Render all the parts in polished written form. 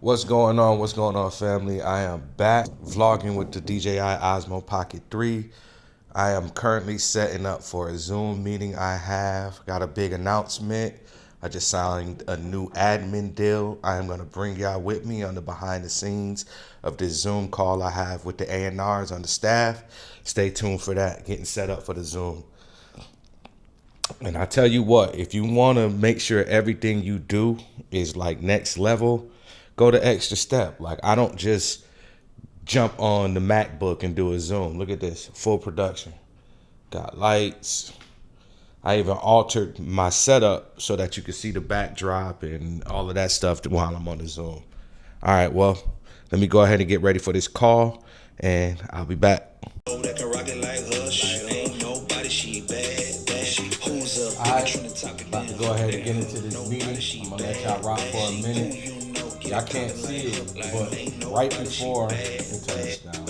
What's going on? What's going on, family? I am back vlogging with the Dji Osmo Pocket 3. I am currently setting up for a Zoom meeting I have. Got a big announcement. I just signed a new admin deal. I am going to bring y'all with me on the behind the scenes of this Zoom call I have with the A&Rs on the staff. Stay tuned for that. Getting set up for the Zoom. And I tell you what, if you want to make sure everything you do is like next level, go the extra step. Like, I don't just jump on the MacBook and do a Zoom. Look at this, full production. Got lights. I even altered my setup so that you can see the backdrop and all of that stuff while I'm on the Zoom. All right, well, let me go ahead and get ready for this call, and I'll be back. About to go ahead and get into this meeting. I'm gonna let y'all rock for a minute. Y'all can't see it, but right before, let me turn this down.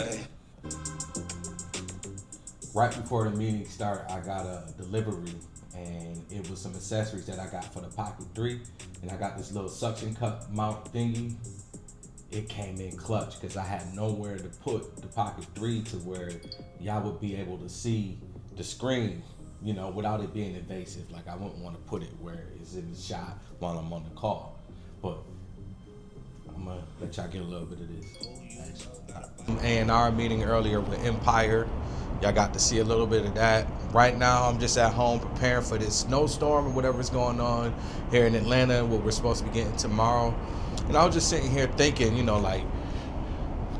Right before the meeting started, I got a delivery, and it was some accessories that I got for the Pocket 3, and I got this little suction cup mount thingy. It came in clutch because I had nowhere to put the Pocket 3 to where y'all would be able to see the screen, you know, without it being invasive. Like, I wouldn't want to put it where it's in the shot while I'm on the call. But I'm gonna let y'all get a little bit of this. A&R meeting earlier with Empire. Y'all got to see a little bit of that. Right now, I'm just at home preparing for this snowstorm or whatever's going on here in Atlanta, what we're supposed to be getting tomorrow. And I was just sitting here thinking, you know, like,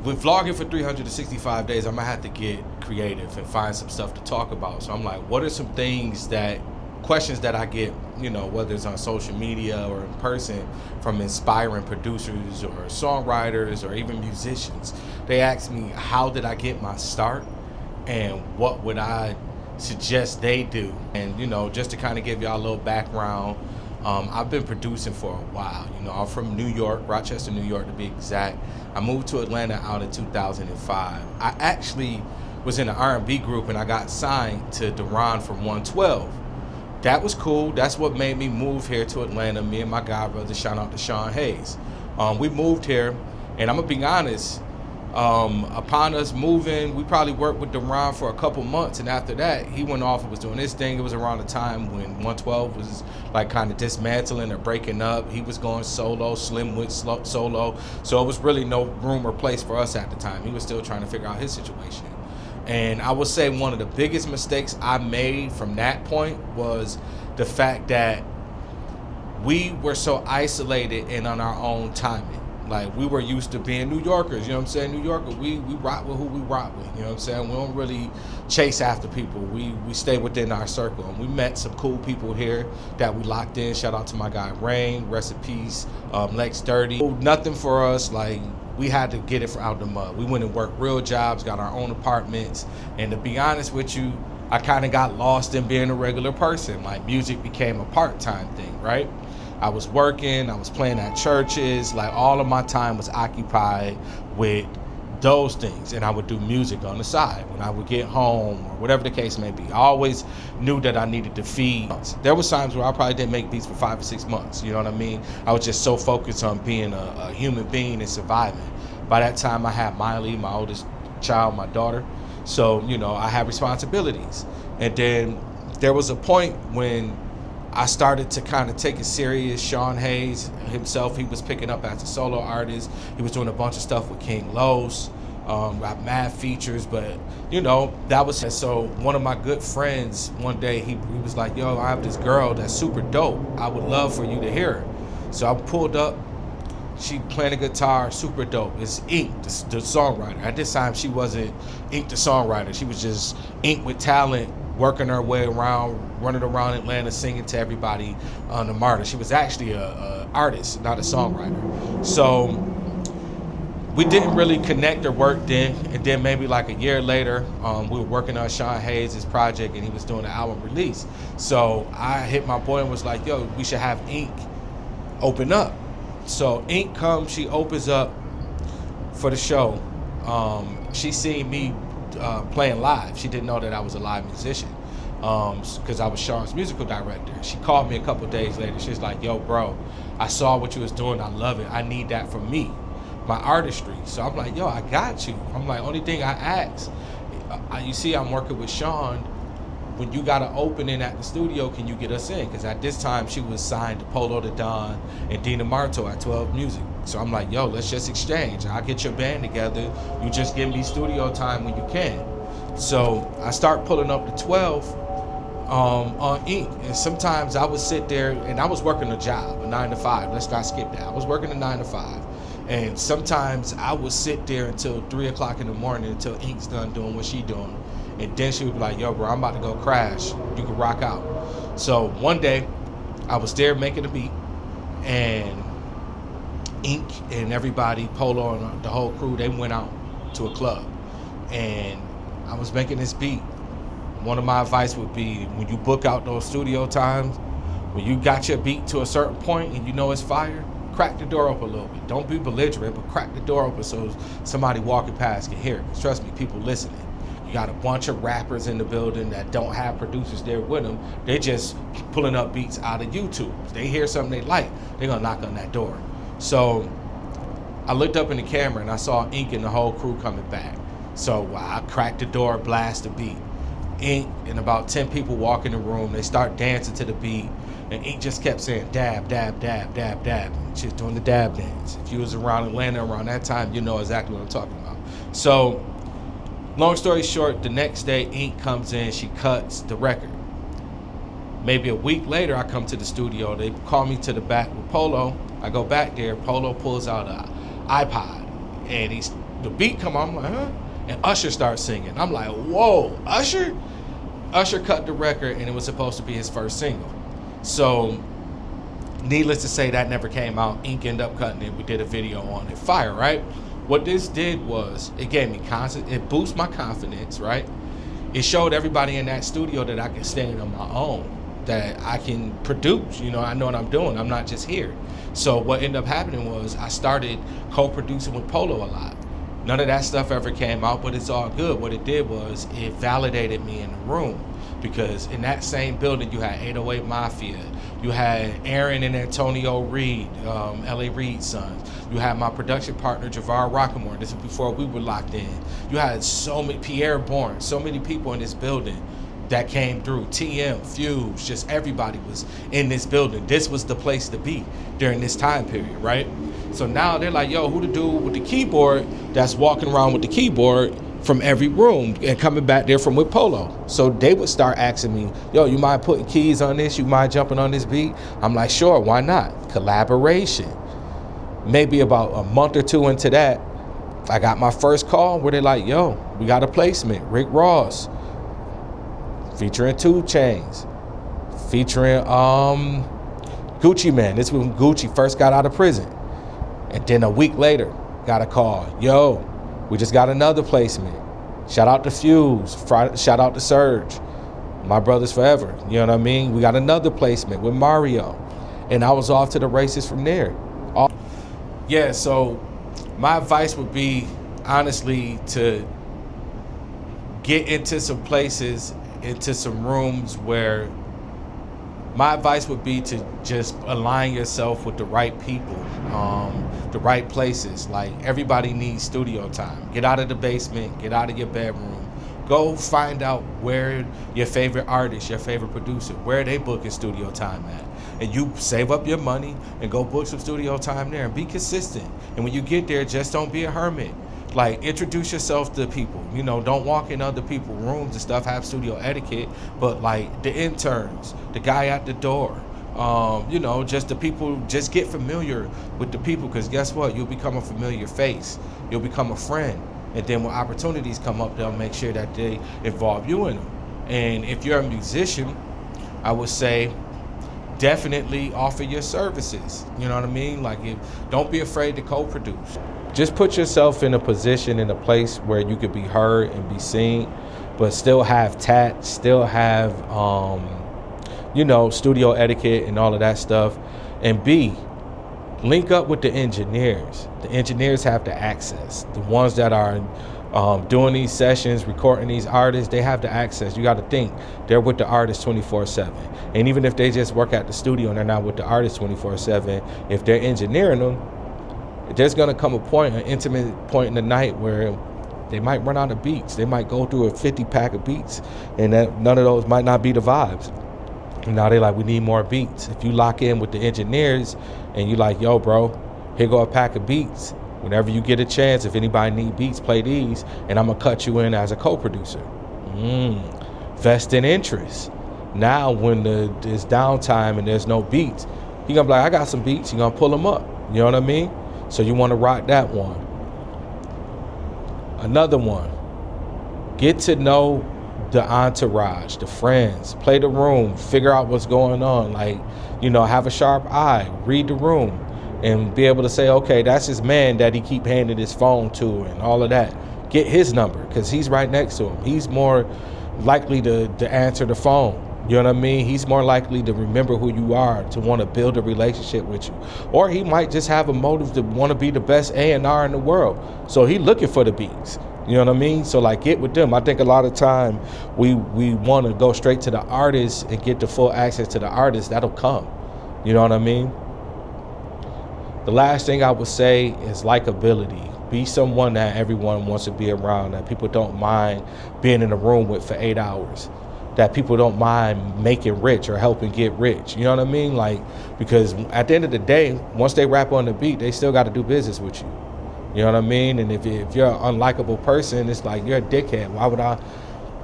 with vlogging for 365 days, I'm gonna have to get creative and find some stuff to talk about. So I'm like, what are some questions that I get, you know, whether it's on social media or in person, from inspiring producers or songwriters or even musicians. They ask me, how did I get my start? And what would I suggest they do? And, you know, just to kind of give y'all a little background, I've been producing for a while. You know, I'm from New York, Rochester, New York to be exact. I moved to Atlanta out in 2005. I actually was in an R&B group, and I got signed to Duran from 112. That was cool. That's what made me move here to Atlanta. Me and my god brother, shout out to Sean Hayes. We moved here, and I'm gonna be honest, upon us moving, we probably worked with Duran for a couple months, and after that, he went off and was doing his thing. It was around the time when 112 was like kind of dismantling or breaking up. He was going solo, Slim went solo, so it was really no room or place for us at the time. He was still trying to figure out his situation. And I would say one of the biggest mistakes I made from that point was the fact that we were so isolated and on our own timing. Like, we were used to being New Yorkers, you know what I'm saying? New Yorker, we rock with who we rock with, you know what I'm saying? We don't really chase after people. We stay within our circle. And we met some cool people here that we locked in. Shout out to my guy Rain, rest in peace, Lex Dirty. Nothing for us, like, we had to get it out the mud. We went and worked real jobs, got our own apartments. And to be honest with you, I kind of got lost in being a regular person. Like, music became a part-time thing, right? I was working, I was playing at churches, like, all of my time was occupied with those things, and I would do music on the side when I would get home or whatever the case may be. I always knew that I needed to feed. There was times where I probably didn't make beats for 5 or 6 months, you know what I mean? I was just so focused on being a human being and surviving. By that time, I had Miley, my oldest child, my daughter, so, you know, I had responsibilities. And then there was a point when I started to kind of take it serious. Sean Hayes himself, he was picking up as a solo artist. He was doing a bunch of stuff with King Los, got mad features, but, you know, that was. So one of my good friends, one day, he was like, yo, I have this girl that's super dope. I would love for you to hear her. So I pulled up. She playing a guitar, super dope. It's Ink, the songwriter. At this time, she wasn't Ink, the songwriter. She was just Ink with talent, working her way around, running around Atlanta, singing to everybody on the MARTA. She was actually a artist, not a songwriter. So we didn't really connect or work then. And then maybe like a year later, we were working on Sean Hayes' project, and he was doing an album release. So I hit my boy and was like, yo, we should have Ink open up. So Ink comes, she opens up for the show. She seen me playing live. She didn't know that I was a live musician because I was Sean's musical director. She called me a couple days later. She's like, yo, bro, I saw what you was doing. I love it. I need that for me, my artistry. So I'm like, yo, I got you. I'm like, only thing I ask, you see, I'm working with Sean. When you got an opening at the studio, can you get us in? Because at this time, she was signed to Polo the Don and Dina Marto at 12 Music. So I'm like, yo, let's just exchange. I'll get your band together. You just give me studio time when you can. So I start pulling up to 12 on Ink. And sometimes I would sit there, and I was working a job, a 9 to 5. Let's not skip that. I was working a 9 to 5. And sometimes I would sit there until 3 o'clock in the morning until Ink's done doing what she doing. And then she would be like, yo, bro, I'm about to go crash. You can rock out. So one day, I was there making a beat, and Ink and everybody, Polo and the whole crew, they went out to a club. And I was making this beat. One of my advice would be, when you book out those studio times, when you got your beat to a certain point and you know it's fire, crack the door open a little bit. Don't be belligerent, but crack the door open so somebody walking past can hear it. 'Cause trust me, people listening. You got a bunch of rappers in the building that don't have producers there with them. They just pulling up beats out of YouTube. If they hear something they like, they're gonna knock on that door. So I looked up in the camera and I saw Ink and the whole crew coming back. So I cracked the door, blast the beat. Ink and about 10 people walk in the room. They start dancing to the beat. And Ink just kept saying dab, dab, dab, dab, dab. She was doing the dab dance. If you was around Atlanta around that time, you know exactly what I'm talking about. So long story short, the next day Ink comes in, she cuts the record. Maybe a week later, I come to the studio. They call me to the back with Polo. I go back there. Polo pulls out an iPod, and the beat come on. I'm like, huh? And Usher starts singing. I'm like, whoa, Usher? Usher cut the record, and it was supposed to be his first single. So, needless to say, that never came out. Ink ended up cutting it. We did a video on it. Fire, right? What this did was, it gave me it boosted my confidence, right? It showed everybody in that studio that I can stand on my own, that I can produce. You know, I know what I'm doing. I'm not just here. So what ended up happening was I started co-producing with Polo a lot. None of that stuff ever came out, but it's all good. What it did was it validated me in the room, because in that same building you had 808 Mafia, you had Aaron and Antonio Reed, L.A. Reid's sons. You had my production partner Javar Rockamore. This was before we were locked in. You had so many, Pierre Bourne, so many people in this building that came through. TM, Fuse, just everybody was in this building. This was the place to be during this time period, right? So now they're like, yo, who the dude with the keyboard that's walking around with the keyboard from every room and coming back there from with Polo? So they would start asking me, yo, you mind putting keys on this? You mind jumping on this beat? I'm like, sure, why not? Collaboration. Maybe about a month or two into that, I got my first call where they're like, yo, we got a placement, Rick Ross, featuring 2 Chainz, featuring Gucci Man. This was when Gucci first got out of prison. And then a week later, got a call. Yo, we just got another placement. Shout out to Fuse. Shout out to Surge. My brothers forever. You know what I mean? We got another placement with Mario. And I was off to the races from there. Yeah, so my advice would be, honestly, to get into some places, into some rooms where my advice would be to just align yourself with the right people, the right places. Like, everybody needs studio time. Get out of the basement, get out of your bedroom. Go find out where your favorite artist, your favorite producer, where they booking studio time at. And you save up your money and go book some studio time there and be consistent. And when you get there, just don't be a hermit. Like, introduce yourself to people. You know, don't walk in other people's rooms and stuff, have studio etiquette, but like the interns, the guy at the door, you know, just the people, just get familiar with the people, because guess what? You'll become a familiar face. You'll become a friend. And then when opportunities come up, they'll make sure that they involve you in them. And if you're a musician, I would say definitely offer your services. You know what I mean? Like, don't be afraid to co-produce. Just put yourself in a position, in a place where you could be heard and be seen, but still have tact, still have, you know, studio etiquette and all of that stuff. And link up with the engineers. The engineers have the access. The ones that are doing these sessions, recording these artists, they have the access. You got to think they're with the artist 24/7. And even if they just work at the studio and they're not with the artist 24/7, if they're engineering them, there's going to come a point, an intimate point in the night where they might run out of beats. They might go through a 50 pack of beats, and none of those might not be the vibes. And now they like, we need more beats. If you lock in with the engineers and you like, yo, bro, here go a pack of beats. Whenever you get a chance, if anybody need beats, play these, and I'm gonna cut you in as a co-producer. Vested interest. Now when there's downtime and there's no beats, he gonna be like, I got some beats. You gonna pull them up. You know what I mean? So you wanna rock that one. Another one. Get to know the entourage, the friends. Play the room. Figure out what's going on. Like, have a sharp eye. Read the room. And be able to say, okay, that's his man that he keep handing his phone to and all of that. Get his number, because he's right next to him. He's more likely to answer the phone. You know what I mean? He's more likely to remember who you are, to want to build a relationship with you. Or he might just have a motive to want to be the best A&R in the world. So he looking for the beats. You know what I mean? So like, get with them. I think a lot of time we want to go straight to the artist and get the full access to the artist. That'll come. You know what I mean? The last thing I would say is likability. Be someone that everyone wants to be around, that people don't mind being in a room with for 8 hours, that people don't mind making rich or helping get rich. You know what I mean? Like, because at the end of the day, once they rap on the beat, they still got to do business with you. You know what I mean? And if you're an unlikable person, it's like, you're a dickhead. Why would I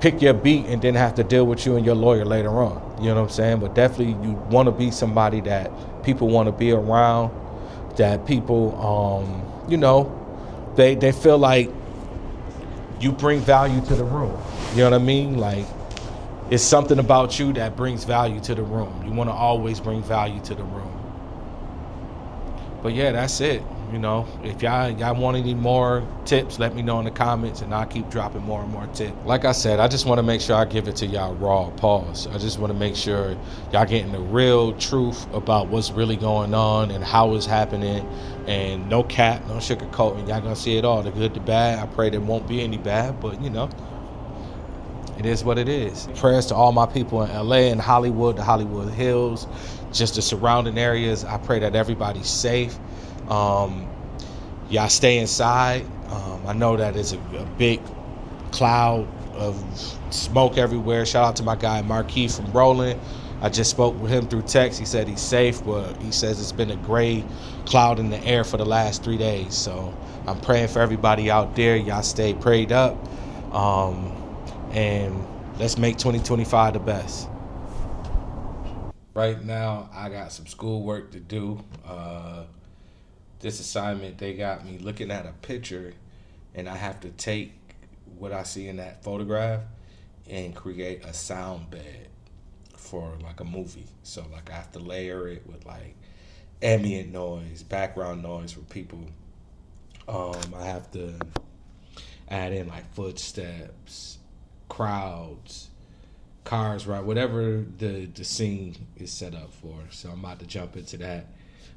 pick your beat and then have to deal with you and your lawyer later on? You know what I'm saying? But definitely you want to be somebody that people want to be around, that people, they feel like you bring value to the room. You know what I mean? Like, it's something about you that brings value to the room. You want to always bring value to the room. But yeah, that's it. If y'all want any more tips, let me know in the comments, and I'll keep dropping more and more tips. Like I said, I just want to make sure I give it to y'all raw, pause. I just want to make sure y'all getting the real truth about what's really going on and how it's happening, and no cap, no sugarcoating. Y'all gonna see it all, the good, the bad. I pray there won't be any bad, but it is what it is. Prayers to all my people in LA and Hollywood, the Hollywood Hills, just the surrounding areas. I pray that everybody's safe. Y'all stay inside. I know that it's a big cloud of smoke everywhere. Shout out to my guy Marquis from Roland. I just spoke with him through text. He said he's safe, but he says it's been a gray cloud in the air for the last 3 days. So I'm praying for everybody out there. Y'all stay prayed up. And let's make 2025 the best. Right now, I got some schoolwork to do. This assignment, they got me looking at a picture, and I have to take what I see in that photograph and create a sound bed for like a movie. So like I have to layer it with like ambient noise, background noise for people. I have to add in like footsteps, crowds, cars, right? Whatever the scene is set up for. So I'm about to jump into that.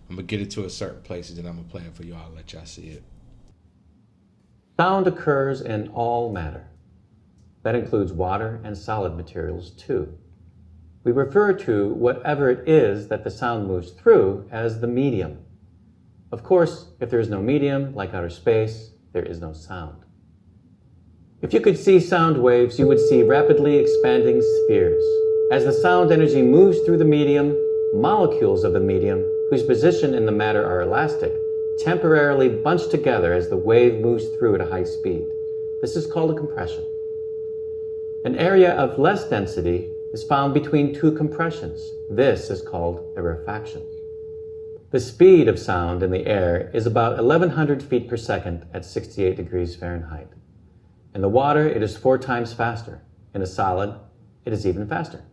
I'm gonna get it to a certain place, and then I'm gonna play it for y'all and let y'all see it. Sound occurs in all matter. That includes water and solid materials too. We refer to whatever it is that the sound moves through as the medium. Of course, if there is no medium, like outer space, there is no sound. If you could see sound waves, you would see rapidly expanding spheres. As the sound energy moves through the medium, molecules of the medium, whose position in the matter are elastic, temporarily bunch together as the wave moves through at a high speed. This is called a compression. An area of less density is found between two compressions. This is called a rarefaction. The speed of sound in the air is about 1,100 feet per second at 68 degrees Fahrenheit. In the water, it is 4 times faster. In a solid, it is even faster.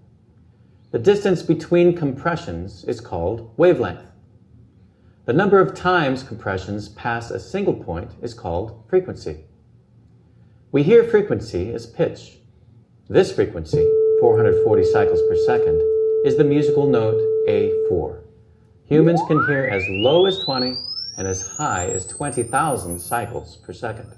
The distance between compressions is called wavelength. The number of times compressions pass a single point is called frequency. We hear frequency as pitch. This frequency, 440 cycles per second, is the musical note A4. Humans can hear as low as 20 and as high as 20,000 cycles per second.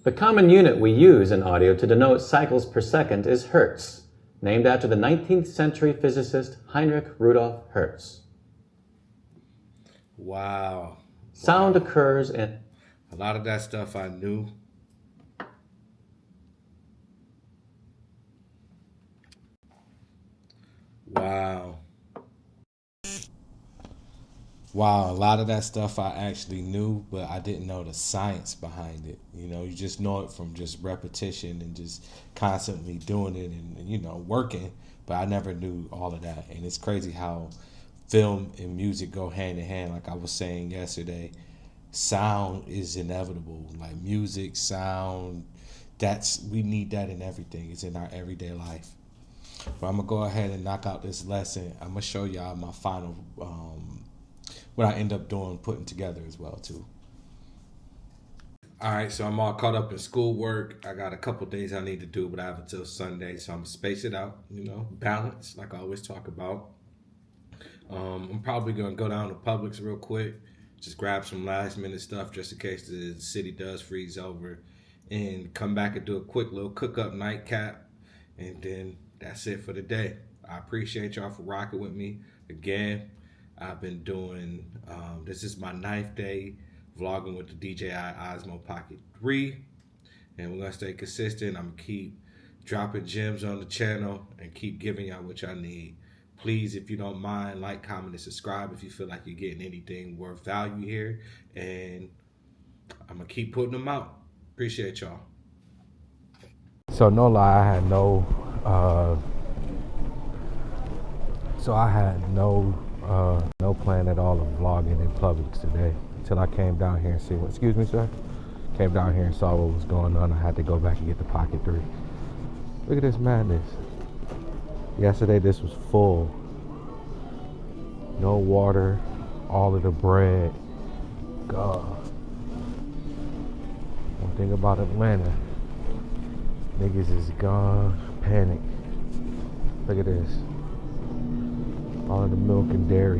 The common unit we use in audio to denote cycles per second is hertz, named after the 19th century physicist Heinrich Rudolf Hertz. Wow. Sound occurs in... A lot of that stuff I knew. Wow. Wow, a lot of that stuff I actually knew, but I didn't know the science behind it. You know, you just know it from just repetition and just constantly doing it and, you know, working, but I never knew all of that. And it's crazy how film and music go hand in hand. Like I was saying yesterday, sound is inevitable. Like music, sound, we need that in everything. It's in our everyday life. But I'm gonna go ahead and knock out this lesson. I'm gonna show y'all my final, what I end up doing, putting together as well too. All right, so I'm all caught up in schoolwork. I got a couple things I need to do, but I have until Sunday, so I'm gonna space it out. You know, balance, like I always talk about. I'm probably gonna go down to Publix real quick, just grab some last minute stuff just in case the city does freeze over, and come back and do a quick little cook up nightcap, and then that's it for the day. I appreciate y'all for rocking with me again. I've been doing, this is my 9th day vlogging with the Dji Osmo Pocket 3, and we're gonna stay consistent. I'm gonna keep dropping gems on the channel and keep giving y'all what y'all need. Please, if you don't mind, like, comment, and subscribe if you feel like you're getting anything worth value here, and I'm gonna keep putting them out. Appreciate y'all. So no lie, I had no plan at all of vlogging in Publix today until I came down here and see what, excuse me, sir? Came down here and saw what was going on. I had to go back and get the Pocket 3. Look at this madness. Yesterday this was full. No water, all of the bread. God. One thing about Atlanta, niggas is gone, panic. Look at this. All of the milk and dairy.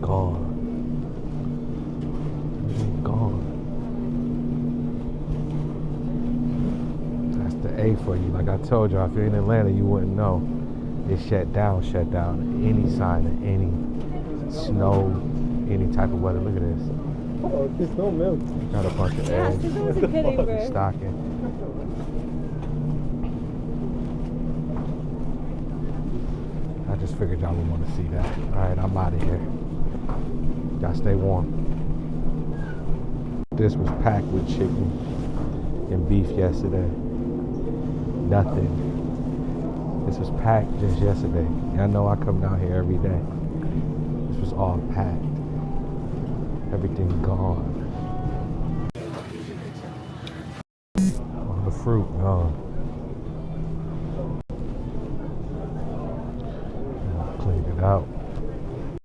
Gone. Gone. That's the A for you. Like I told y'all, if you're in Atlanta, you wouldn't know. It's shut down. Any sign of any snow, any type of weather. Look at this. Oh, there's no milk. Got a bunch of eggs. Yes, wasn't kidding, bro. Stocking. I just figured y'all would want to see that. Alright, I'm out of here. Y'all stay warm. This was packed with chicken and beef yesterday. Nothing. This was packed just yesterday. Y'all know I come down here every day. This was all packed. Everything gone. All the fruit gone. Cleaned it out.